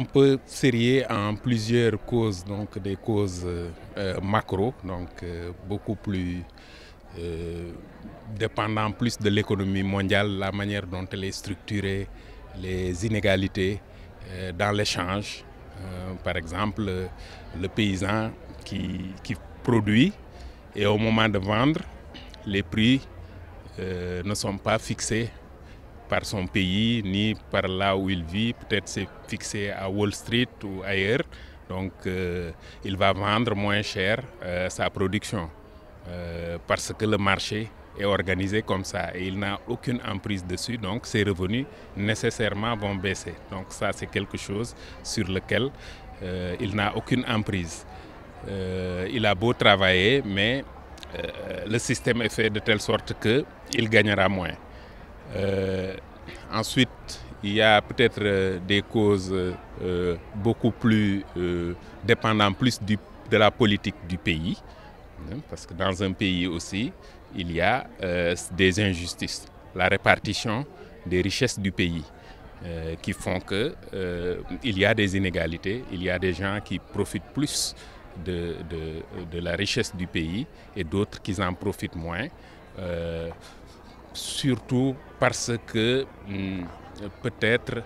On peut serrer en plusieurs causes, donc des causes macro, donc beaucoup plus dépendant plus de l'économie mondiale, la manière dont elle est structurée, les inégalités dans l'échange. Par exemple, le paysan qui produit et au moment de vendre, les prix ne sont pas fixés par son pays ni par là où il vit. Peut-être c'est fixé à Wall Street ou ailleurs. Donc il va vendre moins cher sa production parce que le marché est organisé comme ça et il n'a aucune emprise dessus, donc ses revenus nécessairement vont baisser. Donc ça c'est quelque chose sur lequel il n'a aucune emprise. Il a beau travailler, mais le système est fait de telle sorte qu'il gagnera moins. Ensuite, il y a peut-être des causes beaucoup plus dépendant plus de la politique du pays, parce que dans un pays aussi, il y a des injustices. La répartition des richesses du pays qui font qu'il y a des inégalités, il y a des gens qui profitent plus de la richesse du pays et d'autres qui en profitent moins. Surtout parce que peut-être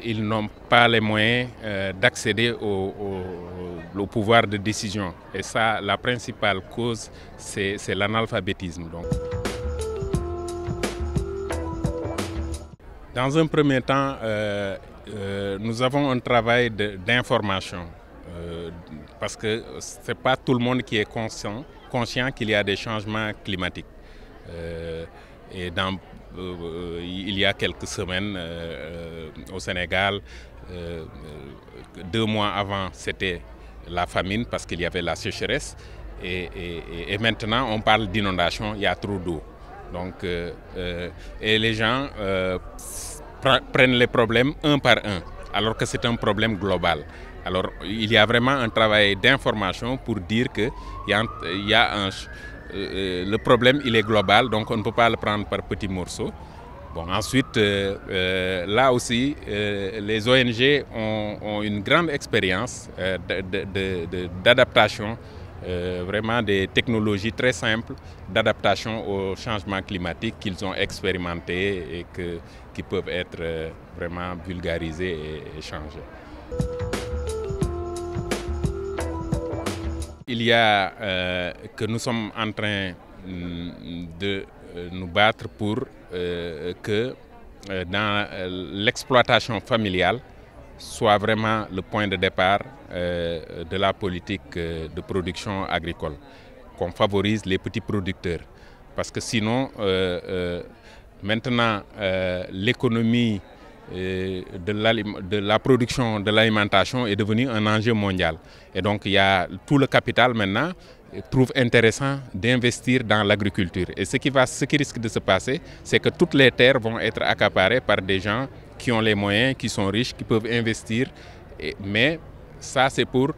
ils n'ont pas les moyens d'accéder au pouvoir de décision. Et ça, la principale cause, c'est l'analphabétisme. Donc. Dans un premier temps, nous avons un travail d'information. Parce que ce n'est pas tout le monde qui est conscient qu'il y a des changements climatiques. Et il y a quelques semaines, au Sénégal, 2 mois avant, c'était la famine parce qu'il y avait la sécheresse. Et maintenant, on parle d'inondation, il y a trop d'eau. Donc, et les gens prennent les problèmes un par un, alors que c'est un problème global. Alors, il y a vraiment un travail d'information pour dire qu'il y a le problème, il est global, donc on ne peut pas le prendre par petits morceaux. Bon, ensuite, là aussi, les ONG ont une grande expérience d'adaptation, vraiment des technologies très simples d'adaptation au changement climatique qu'ils ont expérimenté et qui peuvent être vraiment vulgarisées et changées. Il y a que nous sommes en train de nous battre pour que dans l'exploitation familiale soit vraiment le point de départ de la politique de production agricole, qu'on favorise les petits producteurs. Parce que sinon, maintenant, l'économie de la production de l'alimentation est devenue un enjeu mondial. Et donc il y a tout le capital maintenant trouve intéressant d'investir dans l'agriculture. Et ce qui risque de se passer, c'est que toutes les terres vont être accaparées par des gens qui ont les moyens, qui sont riches, qui peuvent investir. Mais ça, c'est pour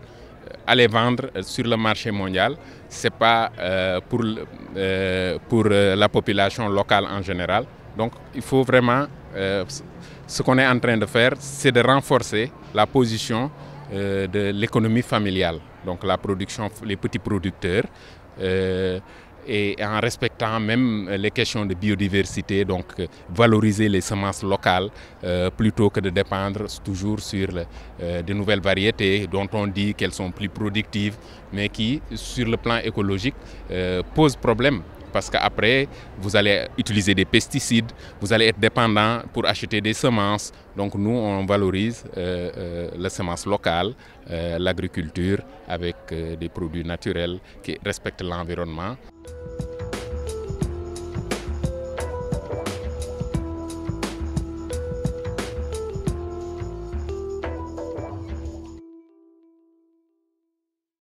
aller vendre sur le marché mondial. Ce n'est pas pour la population locale en général. Donc il faut vraiment... ce qu'on est en train de faire, c'est de renforcer la position de l'économie familiale, donc la production, les petits producteurs, et en respectant même les questions de biodiversité, donc valoriser les semences locales plutôt que de dépendre toujours sur de nouvelles variétés dont on dit qu'elles sont plus productives, mais qui, sur le plan écologique, posent problème. Parce qu'après, vous allez utiliser des pesticides, vous allez être dépendant pour acheter des semences. Donc nous, on valorise les semences locales, l'agriculture avec des produits naturels qui respectent l'environnement.